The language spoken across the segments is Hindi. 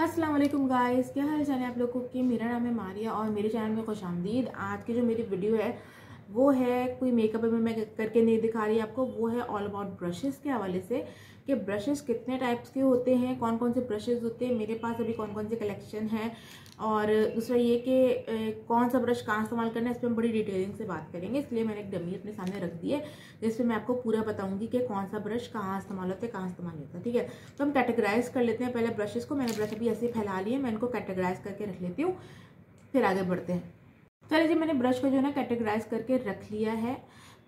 अस्सलाम वालेकुम गाइस, क्या हाल चाल है आप लोगों की। मेरा नाम है मारिया और मेरे चैनल में खुशामदीद। आज की जो मेरी वीडियो है वो है, कोई मेकअप में मैं करके नहीं दिखा रही आपको, वो है ऑल अबाउट ब्रशेस के हवाले से कि ब्रशेस कितने टाइप्स के होते हैं, कौन कौन से ब्रशेस होते हैं, मेरे पास अभी कौन कौन से कलेक्शन है, और दूसरा ये कि कौन सा ब्रश कहाँ इस्तेमाल करना है, इस पर हम बड़ी डिटेलिंग से बात करेंगे। इसलिए मैंने एक डमी अपने सामने रख दी है जिसमें मैं आपको पूरा बताऊंगी कि कौन सा ब्रश कहाँ इस्तेमाल होता है, कहाँ इस्तेमाल होता है। ठीक है, तो हम कैटेगराइज कर लेते हैं पहले ब्रशेस को। मैंने ब्रश अभी ऐसे फैला लिए, मैं इनको कैटेगराइज करके रख लेती हूँ, फिर आगे बढ़ते हैं। चलिए जी, मैंने ब्रश को जो है ना कैटेगराइज करके रख लिया है।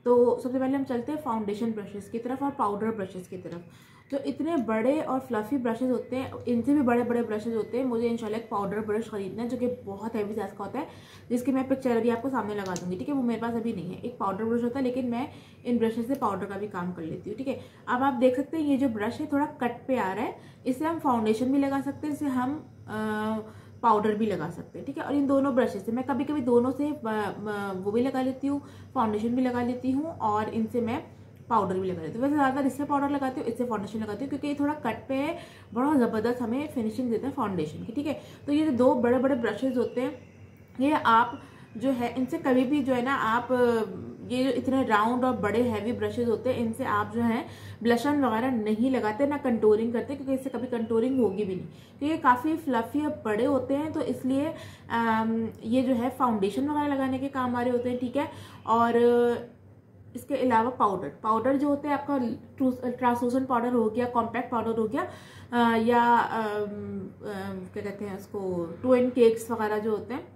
तो सबसे पहले हम चलते हैं फाउंडेशन ब्रशेस की तरफ और पाउडर ब्रशेस की तरफ। जो इतने बड़े और फ्लफी ब्रशेस होते हैं, इनसे भी बड़े बड़े ब्रशेस होते हैं। मुझे इंशाल्लाह एक पाउडर ब्रश खरीदना है जो कि बहुत हैवी साइज का होता है, जिसकी मैं पिक्चर अभी आपको सामने लगा दूंगी। ठीक है, वो मेरे पास अभी नहीं है। एक पाउडर ब्रश होता है, लेकिन मैं इन ब्रशेस से पाउडर का भी काम कर लेती हूँ। ठीक है, अब आप देख सकते हैं ये जो ब्रश है थोड़ा कट पे आ रहा है। इससे हम फाउंडेशन भी लगा सकते हैं, इससे हम पाउडर भी लगा सकते हैं। ठीक है, और इन दोनों ब्रशेस से मैं कभी कभी दोनों से वो भी लगा लेती हूँ, फाउंडेशन भी लगा लेती हूँ, और इनसे मैं पाउडर भी लगा लेती हूँ। वैसे ज़्यादातर इससे पाउडर लगाती हूँ, इससे फाउंडेशन लगाती हूँ, क्योंकि ये थोड़ा कट पे है, बड़ा ज़बरदस्त हमें फिनिशिंग देता है फाउंडेशन की। ठीक है, तो ये जो दो बड़े बड़े ब्रशेज होते हैं, ये आप जो है इनसे कभी भी जो है ना आप, ये जो इतने राउंड और बड़े हैवी ब्रशेज होते हैं, इनसे आप जो है ब्लशन वगैरह नहीं लगाते, ना कंटूरिंग करते, क्योंकि इससे कभी कंटूरिंग होगी भी नहीं। तो ये काफ़ी फ्लफी और बड़े होते हैं, तो इसलिए ये जो है फाउंडेशन वगैरह लगाने के काम आ रहे होते हैं। ठीक है, और इसके अलावा पाउडर जो होते हैं आपका, ट्रांसलूसेंट पाउडर हो गया, कॉम्पैक्ट पाउडर हो गया, या क्या कहते हैं उसको, ट्विन केक्स वगैरह जो होते हैं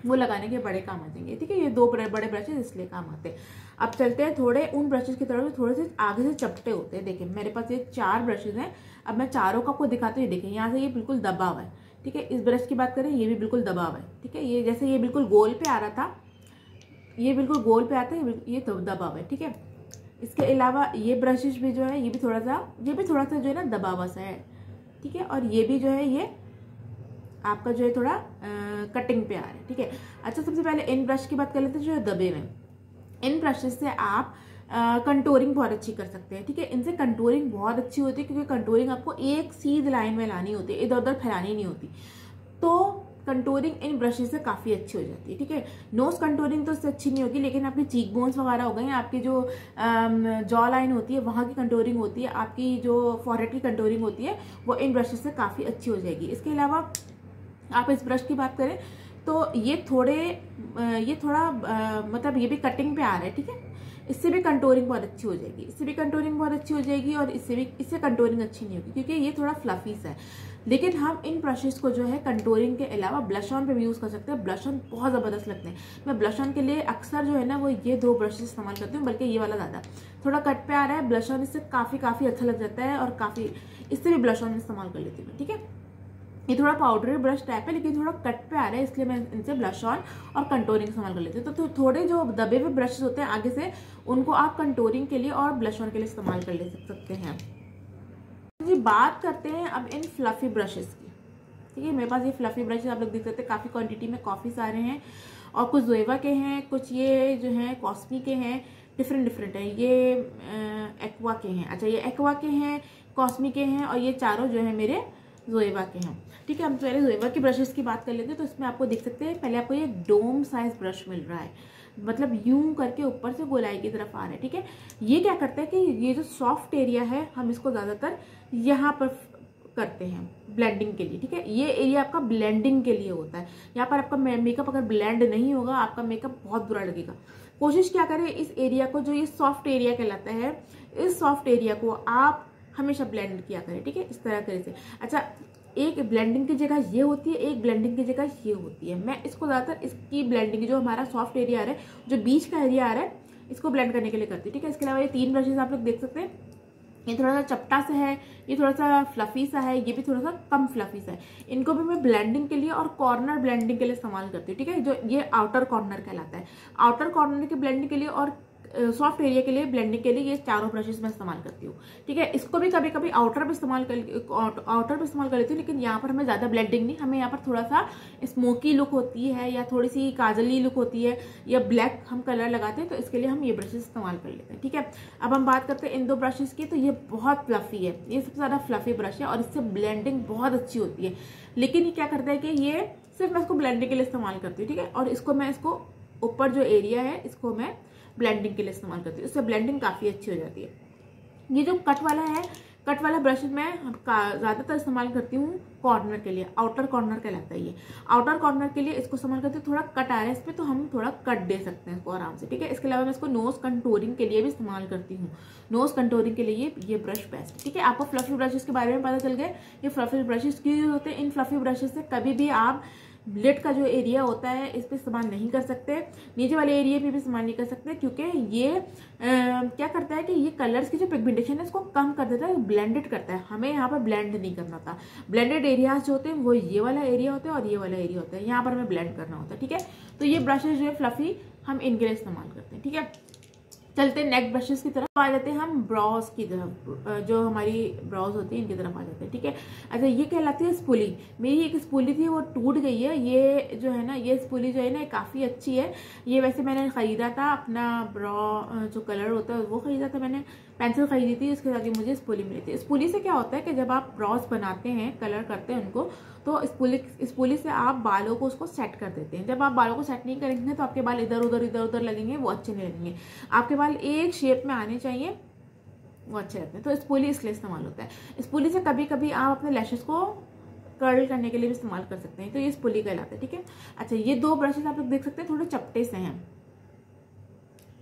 वो लगाने के बड़े काम आ जाएंगे। ठीक है, ये दो बड़े बड़े ब्रशेज इसलिए काम आते हैं। अब चलते हैं थोड़े उन ब्रशेज की तरफ जो थोड़े से आगे से चपटे होते हैं। देखिए मेरे पास ये 4 ब्रशेज हैं। अब मैं चारों का आपको दिखाती हूँ। देखिए यहाँ से ये बिल्कुल दबा हुआ है। ठीक है, इस ब्रश की बात करें, ये भी बिल्कुल दबा हुआ है। ठीक है, ये जैसे ये बिल्कुल गोल पे आ रहा था, ये बिल्कुल गोल पे आता है, ये तो दबा हुआ है। ठीक है, इसके अलावा ये ब्रशेज भी जो है, ये भी थोड़ा सा जो है ना दबा हुआ सा है। ठीक है, और ये भी जो है ये आपका जो है थोड़ा कटिंग पे आ रहा है। ठीक है, अच्छा सबसे पहले इन ब्रश की बात कर लेते हैं जो दबे में। इन ब्रशेस से आप कंटूरिंग बहुत अच्छी कर सकते हैं। ठीक है, इनसे कंटूरिंग बहुत अच्छी होती है, क्योंकि कंटूरिंग आपको एक सीध लाइन में लानी होती है, इधर उधर फैलानी नहीं होती। तो कंटूरिंग इन ब्रशेस से काफ़ी अच्छी हो जाती है। ठीक है, नोज कंटूरिंग तो इससे अच्छी नहीं होगी, लेकिन आपकी चीक बोन्स वगैरह हो गई, आपकी जो जॉ लाइन होती है वहाँ की कंटूरिंग होती है, आपकी जो फॉरहेड की कंटूरिंग होती है, वो इन ब्रशेस से काफ़ी अच्छी हो जाएगी। इसके अलावा आप इस ब्रश की बात करें तो ये थोड़ा मतलब ये भी कटिंग पे आ रहा है। ठीक है, इससे भी कंटूरिंग बहुत अच्छी हो जाएगी, और इससे कंटूरिंग अच्छी नहीं होगी, क्योंकि ये थोड़ा फ्लफी सा है। लेकिन हम इन ब्रशेस को जो है कंटूरिंग के अलावा ब्लश ऑन पे भी यूज़ कर सकते हैं। ब्लश ऑन बहुत ज़बरदस्त लगते हैं। मैं ब्लश ऑन के लिए अक्सर जो है ना वो ये 2 ब्रशेस इस्तेमाल करती हूँ, बल्कि ये वाला ज़्यादा। थोड़ा कट पे आ रहा है, ब्लश ऑन इससे काफ़ी अच्छा लग जाता है, और काफ़ी इससे भी ब्लश ऑन इस्तेमाल कर लेती हूँ। ठीक है, ये थोड़ा पाउडरी ब्रश टाइप है, लेकिन थोड़ा कट पे आ रहा है, इसलिए मैं इनसे ब्लश ऑन और कंटूरिंग इस्तेमाल कर लेती हूँ। तो थोड़े जो दबे हुए ब्रशेस होते हैं आगे से, उनको आप कंटूरिंग के लिए और ब्लश ऑन के लिए इस्तेमाल कर ले सकते हैं। जी बात करते हैं अब इन फ्लफी ब्रशेस की। ठीक है, मेरे पास ये फ्लफी ब्रशेस आप लोग देख सकते हैं, काफ़ी क्वांटिटी में काफ़ी सारे हैं, और कुछ जोएवा के हैं, कुछ ये जो हैं कॉस्मी के हैं, डिफरेंट है। ये एक्वा के हैं। अच्छा, ये एक्वा के हैं, कॉस्मी के हैं, और ये चारों जो है मेरे जोएवा के हैं। ठीक है, हम पहले जोएवा के ब्रशेस की बात कर लेते हैं। तो इसमें आपको देख सकते हैं, पहले आपको ये डोम साइज ब्रश मिल रहा है, मतलब यूं करके ऊपर से गोलाई की तरफ आ रहा है। ठीक है, ये क्या करता है कि ये जो सॉफ्ट एरिया है, हम इसको ज़्यादातर यहाँ पर करते हैं ब्लेंडिंग के लिए। ठीक है, ये एरिया आपका ब्लेंडिंग के लिए होता है। यहाँ पर आपका मेकअप अगर ब्लेंड नहीं होगा, आपका मेकअप बहुत बुरा लगेगा। कोशिश क्या करें, इस एरिया को, जो ये सॉफ्ट एरिया कहलाता है, इस सॉफ्ट एरिया को आप हमेशा ब्लेंड किया करें। ठीक है, इस तरह से। अच्छा, एक ब्लेंडिंग की जगह ये होती है, एक ब्लेंडिंग की जगह ये होती है। मैं इसको ज़्यादातर इसकी ब्लेंडिंग, जो हमारा सॉफ्ट एरिया आ रहा है, जो बीच का एरिया आ रहा है, इसको ब्लेंड करने के लिए करती हूँ। ठीक है, इसके अलावा ये 3 ब्रशेस आप लोग देख सकते हैं, ये थोड़ा सा चपटा सा है, ये थोड़ा सा फ्लफी सा है, ये भी थोड़ा सा कम फ्लफी सा है। इनको भी मैं ब्लेंडिंग के लिए और कॉर्नर ब्लेंडिंग के लिए इस्तेमाल करती हूँ। ठीक है, जो ये आउटर कॉर्नर कहलाता है, आउटर कॉर्नर की ब्लेंडिंग के लिए और सॉफ्ट एरिया के लिए, ब्लेंडिंग के लिए ये चारों ब्रशेस मैं इस्तेमाल करती हूँ। ठीक है, इसको भी कभी कभी आउटर पे इस्तेमाल कर लेती हूँ, लेकिन यहाँ पर हमें ज़्यादा ब्लेंडिंग नहीं, हमें यहाँ पर थोड़ा सा स्मोकी लुक होती है या थोड़ी सी काजली लुक होती है या ब्लैक हम कलर लगाते हैं, तो इसके लिए हम ये ब्रशेस इस्तेमाल कर लेते हैं। ठीक है, अब हम बात करते हैं इन दो ब्रशेस की। तो ये बहुत फ्लफी है, ये सबसे ज़्यादा फ्लफी ब्रश है और इससे ब्लेंडिंग बहुत अच्छी होती है। लेकिन ये क्या करता है कि ये सिर्फ मैं इसको ब्लेंडिंग के लिए इस्तेमाल करती हूँ। ठीक है, और इसको ऊपर जो एरिया है इसको मैं ब्लेंडिंग के लिए इस्तेमाल करती हूँ, इससे ब्लेंडिंग काफ़ी अच्छी हो जाती है। ये जो कट वाला है, कट वाला ब्रश मैं ज़्यादातर इस्तेमाल करती हूँ कॉर्नर के लिए, आउटर कॉर्नर कहलाता है ये। आउटर कॉर्नर के लिए इसको इस्तेमाल करती हूँ, थोड़ा कट आ रहा है इस पर तो हम थोड़ा कट दे सकते हैं इसको आराम से। ठीक है, इसके अलावा मैं इसको नोज कंटूरिंग के लिए भी इस्तेमाल करती हूँ। नोज कंटूरिंग के लिए ये ब्रश बेस्ट है। ठीक है, आपको फ्लफी ब्रशेस के बारे में पता चल गया। ये फ्लफी ब्रशेस क्यों यूज होते हैं? इन फ्लफी ब्रशेस से कभी भी आप लिड का जो एरिया होता है इस पर इस्तेमाल नहीं कर सकते, नीचे वाले एरिया पे भी इस्तेमाल नहीं कर सकते, क्योंकि ये क्या करता है कि ये कलर्स की जो पिगमेंटेशन है इसको कम कर देता है, ब्लेंडेड करता है। हमें यहाँ पर ब्लेंड नहीं करना था। ब्लेंडेड एरियाज जो होते हैं वो ये वाला एरिया होता है और ये वाला एरिया होता है, यहाँ पर हमें ब्लेंड करना होता है। ठीक है, तो ये ब्रशेज जो है फ्लफी हम इनके लिए इस्तेमाल करते हैं। ठीक है, चलते हैं नेक ब्रशेस की तरफ आ जाते हैं हम, ब्रॉज की तरफ, जो हमारी ब्रॉज होती है इनकी तरफ आ जाते हैं। ठीक है, अच्छा ये कहलाती है स्पूली। मेरी एक स्पूली थी वो टूट गई है। ये जो है ना, ये स्पूली जो है ना काफ़ी अच्छी है। ये वैसे मैंने ख़रीदा था अपना जो कलर होता है वो ख़रीदा था मैंने, पेंसिल खरीदी थी, उसके साथ मुझे स्पूली मिली थी। स्पूली से क्या होता है कि जब आप ब्रॉज बनाते हैं, कलर करते हैं उनको, तो स्पूली से आप बालों को उसको सेट कर देते हैं। जब आप बालों को सेट नहीं करेंगे तो आपके बाल इधर उधर लगेंगे, वो अच्छे नहीं लगेंगे। आपके बाल एक शेप में आने चाहिए, वो अच्छे लगते हैं। तो स्पूली इसलिए इस्तेमाल होता है। स्पूली से कभी कभी आप अपने लैशेस को कर्ल करने के लिए भी इस्तेमाल कर सकते हैं, तो ये स्पूली कहलाता है। ठीक है, अच्छा ये दो ब्रशेस आप लोग देख सकते हैं थोड़े चपटे से हैं।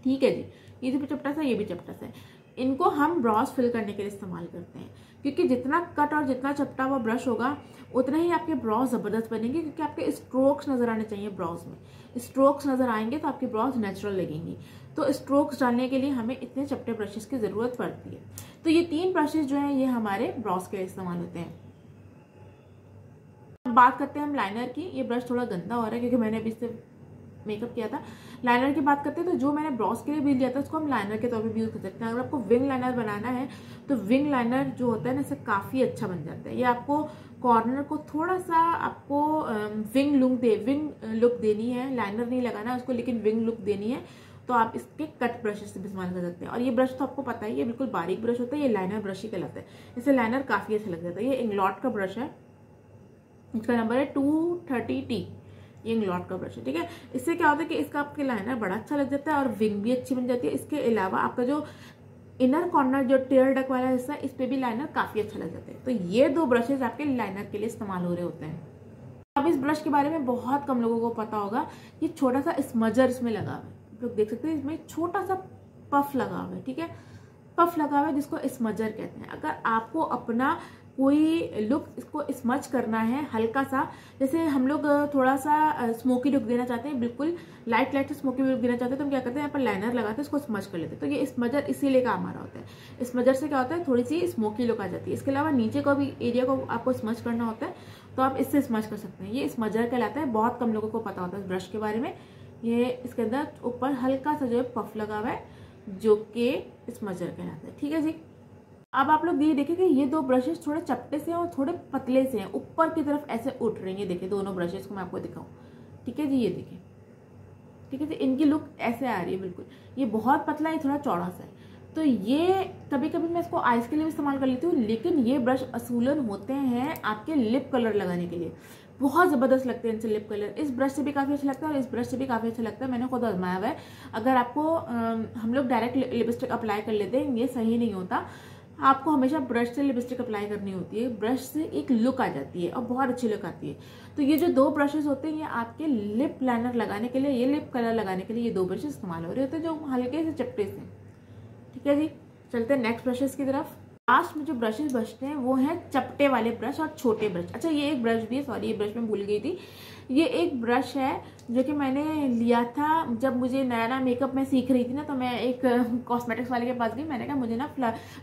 ठीक है जी, ये भी चपटा सा, ये भी चपटा सा है। इनको हम ब्रॉज फिल करने के लिए इस्तेमाल करते हैं, क्योंकि जितना कट और जितना चपटा हुआ ब्रश होगा उतना ही आपके ब्रॉज ज़बरदस्त बनेंगे, क्योंकि आपके स्ट्रोक्स नज़र आने चाहिए ब्रॉज में। स्ट्रोक्स नज़र आएंगे तो आपकी ब्रॉज नेचुरल लगेंगी। तो स्ट्रोक्स डालने के लिए हमें इतने चपटे ब्रशेस की ज़रूरत पड़ती है। तो ये 3 ब्रशेस जो हैं ये हमारे ब्रॉज के लिए इस्तेमाल होते हैं। अब बात करते हैं हम लाइनर की। ये ब्रश थोड़ा गंदा हो रहा है क्योंकि मैंने अभी इससे मेकअप किया था। लाइनर की बात करते हैं तो जो मैंने ब्रॉज के लिए भी लिया था उसको हम लाइनर के तौर पे भी यूज़ कर सकते हैं। अगर आपको विंग लाइनर बनाना है तो विंग लाइनर जो होता है ना, इससे काफ़ी अच्छा बन जाता है। ये आपको कॉर्नर को थोड़ा सा आपको विंग लुक देनी है, लाइनर नहीं लगाना है उसको, लेकिन विंग लुक देनी है, तो आप इसके कट ब्रशेस से भी इस्तेमाल कर सकते हैं। और ये ब्रश तो आपको पता है ये बिल्कुल बारीक ब्रश होता है, ये लाइनर ब्रश ही कहलाता है। इससे लाइनर काफ़ी अच्छा लग जाता है। ये इंग्लॉट का ब्रश है, इसका नंबर है 230T। ये इंग्लॉट का ब्रश है। ठीक है, इससे क्या होता है कि इसका आपके लाइनर बड़ा अच्छा लग जाता है और विंग भी अच्छी बन जाती है। इसके अलावा आपका जो इनर कॉर्नर जो टेयर डक वाला हिस्सा है इस पे भी लाइनर काफ़ी अच्छा लग जाता है। तो ये 2 ब्रशेज आपके लाइनर के लिए इस्तेमाल हो रहे होते हैं। अब इस ब्रश के बारे में बहुत कम लोगों को पता होगा। ये छोटा सा स्मजर इसमें लगा हुआ है, आप लोग देख सकते हैं, इसमें छोटा सा पफ लगा हुआ है। ठीक है, पफ लगा हुआ है जिसको स्मजर कहते हैं। अगर आपको अपना कोई लुक इसको स्मच करना है हल्का सा, जैसे हम लोग थोड़ा सा स्मोकी लुक देना चाहते हैं, बिल्कुल लाइट स्मोकी लुक देना चाहते हैं, तो हम क्या करते हैं यहाँ पर लाइनर लगाते हैं, इसको स्मच कर लेते हैं। तो ये स्मजर इसीलिए काम आ रहा होता है। स्मजर से क्या होता है, थोड़ी सी स्मोकी लुक आ जाती है। इसके अलावा नीचे को भी एरिया को आपको स्मच करना होता है तो आप इससे स्मच कर सकते हैं। ये स्मजर कहलाता है। बहुत कम लोगों को पता होता है इस ब्रश के बारे में। ये इसके अंदर ऊपर हल्का सा जो है पफ लगा हुआ है जो कि स्मजर कहलाता है। ठीक है जी, अब आप लोग ये देखें कि ये 2 ब्रशेस थोड़े चपटे से और थोड़े पतले से हैं, ऊपर की तरफ ऐसे उठ रहे हैं। ये देखिए दोनों ब्रशेस को मैं आपको दिखाऊं। ठीक है जी, ये देखिए। ठीक है जी, इनकी लुक ऐसे आ रही है बिल्कुल। ये बहुत पतला है, थोड़ा चौड़ा सा है। तो ये कभी कभी मैं इसको आइज के लिए भी इस्तेमाल कर लेती हूँ, लेकिन ये ब्रश असूलन होते हैं आपके लिप कलर लगाने के लिए। बहुत ज़बरदस्त लगते हैं इनसे लिप कलर। इस ब्रश से भी काफ़ी अच्छा लगता है और इस ब्रश से भी काफ़ी अच्छा लगता है। मैंने खुद आजमाया हुआ है। अगर आपको हम लोग डायरेक्ट लिपस्टिक अप्लाई कर लेते हैं, ये सही नहीं होता। आपको हमेशा ब्रश से लिपस्टिक अप्लाई करनी होती है। ब्रश से एक लुक आ जाती है और बहुत अच्छी लुक आती है। तो ये जो 2 ब्रशेस होते हैं ये आपके लिप लाइनर लगाने के लिए, ये लिप कलर लगाने के लिए ये 2 ब्रशेस इस्तेमाल हो रहे होते हैं जो हल्के से चपटे से। ठीक है जी, चलते हैं नेक्स्ट ब्रशेस की तरफ। लास्ट में जो ब्रशेस बचते हैं वो हैं चपटे वाले ब्रश और छोटे ब्रश। अच्छा ये एक ब्रश भी है, सॉरी ये ब्रश मैं भूल गई थी। ये एक ब्रश है जो कि मैंने लिया था जब मुझे नया नया मेकअप में सीख रही थी ना, तो मैं एक कॉस्मेटिक्स वाले के पास गई, मैंने कहा मुझे ना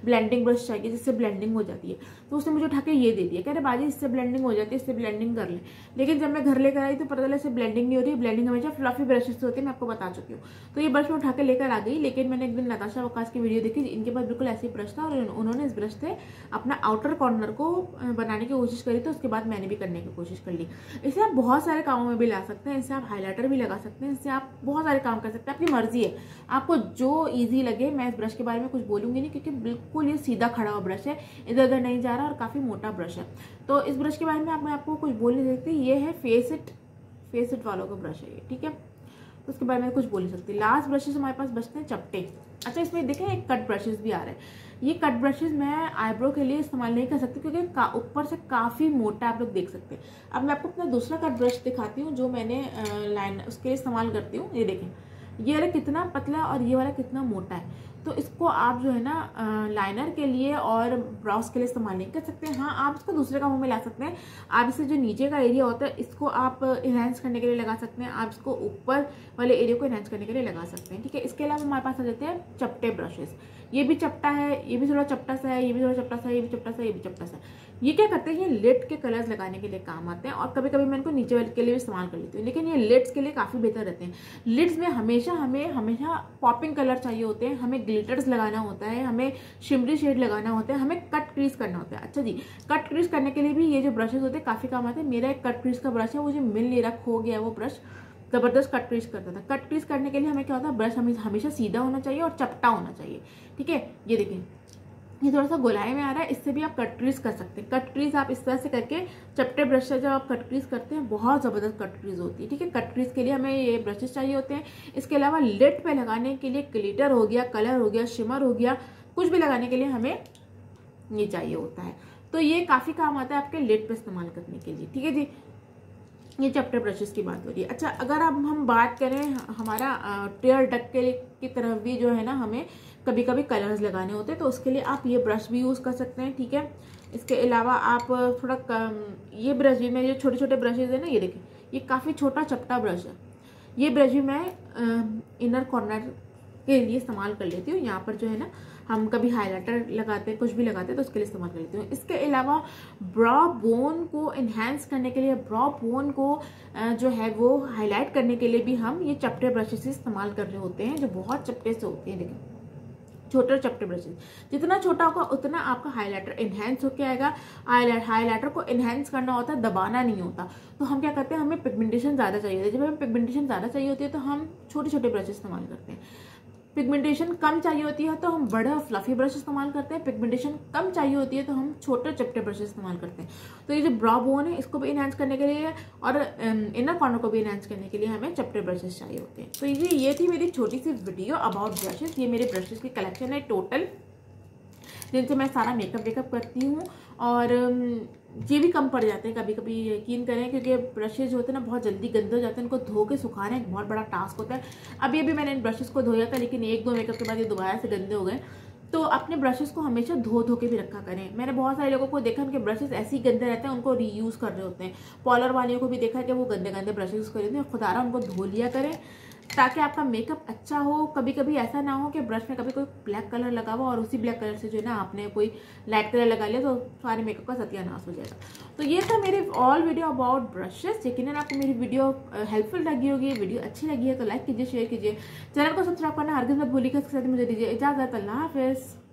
ब्लेंडिंग ब्रश चाहिए जिससे ब्लेंडिंग हो जाती है। तो उसने मुझे उठा के ये दे दिया, कह रहे बाजी इससे ब्लेंडिंग हो जाती है, इससे ब्लेंडिंग कर ले। लेकिन जब मैं घर लेकर आई तो पता चला इससे ब्लेंडिंग नहीं हो रही है, ब्लेंडिंग हमेशा फ्लफी ब्रशेस से होती है, मैं आपको बता चुकी हूँ। तो ये ब्रश मैं उठा के लेकर आ गई। लेकिन मैंने एक दिन नताशा वकास की वीडियो देखी, इनके पास बिल्कुल ऐसी ब्रश था और उन्होंने इस ब्रश से अपना आउटर कॉर्नर को बनाने की कोशिश करी, तो उसके बाद मैंने भी करने की कोशिश कर ली। इसे आप बहुत सारे कामों में भी ला सकते हैं, इससे आप हाईलाइटर भी लगा सकते हैं, इससे आप बहुत सारे काम कर सकते हैं, आपकी मर्जी है, आपको जो इजी लगे। मैं इस ब्रश के बारे में कुछ बोलूंगी नहीं क्योंकि बिल्कुल ये सीधा खड़ा हुआ ब्रश है, इधर उधर नहीं जा रहा और काफी मोटा ब्रश है। तो इस ब्रश के बारे में मैं आपको कुछ बोल नहीं सकती। ये है फेस इट वालों का ब्रश है ये, ठीक है, तो उसके बारे में कुछ बोल नहीं सकती। लास्ट ब्रशेस हमारे पास बचते हैं चपटे। अच्छा इसमें देखें एक कट ब्रशेस भी आ रहे हैं। ये कट ब्रशेस मैं आईब्रो के लिए इस्तेमाल नहीं कर सकती क्योंकि ऊपर से काफ़ी मोटा आप लोग देख सकते हैं। अब मैं आपको अपना दूसरा कट ब्रश दिखाती हूँ जो मैंने लाइन उसके लिए इस्तेमाल करती हूँ। ये देखें, ये वाला कितना पतला और ये वाला कितना मोटा है। तो इसको आप जो है ना लाइनर के लिए और ब्राउज के लिए इस्तेमाल नहीं कर सकते। हाँ आप इसको दूसरे कामों में ला सकते हैं। आप इसे जो नीचे का एरिया होता है इसको आप इनहेंस करने के लिए लगा सकते हैं, आप इसको ऊपर वाले एरिया को इनहेंस करने के लिए लगा सकते हैं, ठीक है। इसके अलावा हमारे पास आ जाते हैं चपटे ब्रशेस। ये भी चपटा है, ये भी थोड़ा चपटा सा है, ये भी थोड़ा चपटा सा है, ये भी चपटा सा है, ये भी चपटा सा है। ये क्या करते हैं, ये लिड के कलर्स लगाने के लिए काम आते हैं और कभी कभी मैं इनको नीचे वाले के लिए भी इस्तेमाल कर लेती हूँ, लेकिन ये लिड्स के लिए काफ़ी बेहतर रहते हैं। लिड्स में हमेशा पॉपिंग कलर चाहिए होते हैं, हमें ग्लिटर्स लगाना होता है, हमें शिमरी शेड लगाना होता है, हमें कट क्रीज करना होता है। अच्छा जी, कट क्रीज करने के लिए भी ये जो ब्रशेज होते हैं काफ़ी काम आते हैं। मेरा एक कट क्रीज का ब्रश है, मुझे मिल नहीं रहा, खो गया वो ब्रश, जबरदस्त कट क्रीज करता था। कट क्रीज करने के लिए हमें क्या होता है, ब्रश हमेशा सीधा होना चाहिए और चपटा होना चाहिए, ठीक है। ये देखिए ये थोड़ा सा गोलाई में आ रहा है, इससे भी आप कट क्रीज कर सकते हैं। कट क्रीज आप इस तरह से करके चपटे ब्रश से जब आप कट क्रीज करते हैं बहुत ज़बरदस्त कट क्रीज होती है, ठीक है। कट क्रीज के लिए हमें ये ब्रशेस चाहिए होते हैं। इसके अलावा लिड पे लगाने के लिए ग्लिटर हो गया, कलर हो गया, शिमर हो गया, कुछ भी लगाने के लिए हमें ये चाहिए होता है। तो ये काफ़ी काम आता है आपके लिड पे इस्तेमाल करने के लिए, ठीक है जी। ये चैप्टर ब्रशेस की बात हो रही है। अच्छा अगर अब हम बात करें हमारा टेयर डक की तरफ भी जो है ना हमें कभी कभी कलर्स लगाने होते हैं, तो उसके लिए आप ये ब्रश भी यूज़ कर सकते हैं, ठीक है। इसके अलावा आप थोड़ा ये ब्रश भी, मैं जो छोटे छोटे ब्रशेज है ना, ये देखिए ये काफ़ी छोटा चपटा ब्रश है। ये ब्रश भी मैं इनर कॉर्नर के लिए इस्तेमाल कर लेती हूँ। यहाँ पर जो है ना हम कभी हाइलाइटर लगाते हैं, कुछ भी लगाते हैं, तो उसके लिए इस्तेमाल कर लेती हूँ। इसके अलावा ब्रॉ बोन को इन्हेंस करने के लिए, ब्रॉ बोन को जो है वो हाईलाइट करने के लिए भी हम ये चपटे ब्रशेस इस्तेमाल कर रहे होते हैं, जो बहुत चपटे से होते हैं। देखिए छोटे चपटे ब्रशेस, जितना छोटा होगा उतना आपका हाइलाइटर इन्हेंस होके आएगा। हाइलाइटर को इन्हेंस करना होता है, दबाना नहीं होता। तो हम क्या करते हैं, हमें पिगमेंटेशन ज़्यादा चाहिए होती है। जब हमें पिगमेंटेशन ज़्यादा चाहिए होती है तो हम छोटे छोटे ब्रश इस्तेमाल करते हैं। पिगमेंटेशन कम चाहिए होती है तो हम बड़े फ्लफी ब्रश इस्तेमाल करते हैं। पिगमेंटेशन कम चाहिए होती है तो हम छोटे चपटे ब्रश इस्तेमाल करते हैं। तो ये जो ब्रॉ बोन है इसको भी इनहेंस करने के लिए और इनर कॉर्नर को भी इनहेंस करने के लिए हमें चपटे ब्रशेस चाहिए होते हैं। तो ये थी मेरी छोटी सी वीडियो अबाउट ब्रशेस। ये मेरे ब्रशेस की कलेक्शन है टोटल, जिनसे मैं सारा मेकअप करती हूँ। और ये भी कम पड़ जाते हैं कभी कभी, यकीन करें, क्योंकि ब्रशेज होते हैं ना बहुत जल्दी गंदे हो जाते हैं, इनको धो के सुखाना एक बहुत बड़ा टास्क होता है। अब ये भी मैंने इन ब्रशेज को धोया था, लेकिन एक दो मेकअप के बाद ये दोबारा से गंदे हो गए। तो अपने ब्रशेस को हमेशा धो के भी रखा करें। मैंने बहुत सारे लोगों को देखा उनके ब्रशेस ऐसे ही गंदे रहते हैं, उनको रीयूज़ कर रहे होते हैं। पॉलर वालियों को भी देखा है कि वो गंदे गंदे ब्रशेस यूज़ कर रहे हैं, खुदारा उनको धो लिया करें ताकि आपका मेकअप अच्छा हो। कभी कभी ऐसा ना हो कि ब्रश में कभी कोई ब्लैक कलर लगा हुआ और उसी ब्लैक कलर से जो है ना आपने कोई लाइट कलर लगा लिया तो सारे मेकअप का सत्यानाश हो जाएगा। तो ये था मेरे ऑल वीडियो अबाउट ब्रशेस। यकीनन आपको मेरी वीडियो हेल्पफुल लगी होगी। वीडियो अच्छी लगी है तो लाइक कीजिए, शेयर कीजिए, चैनल को सब्सक्राइब करना हरगिज़ मत भूलिएगा। इसके साथ मुझे दीजिए इजाज़त। अल्लाह हाफिज़।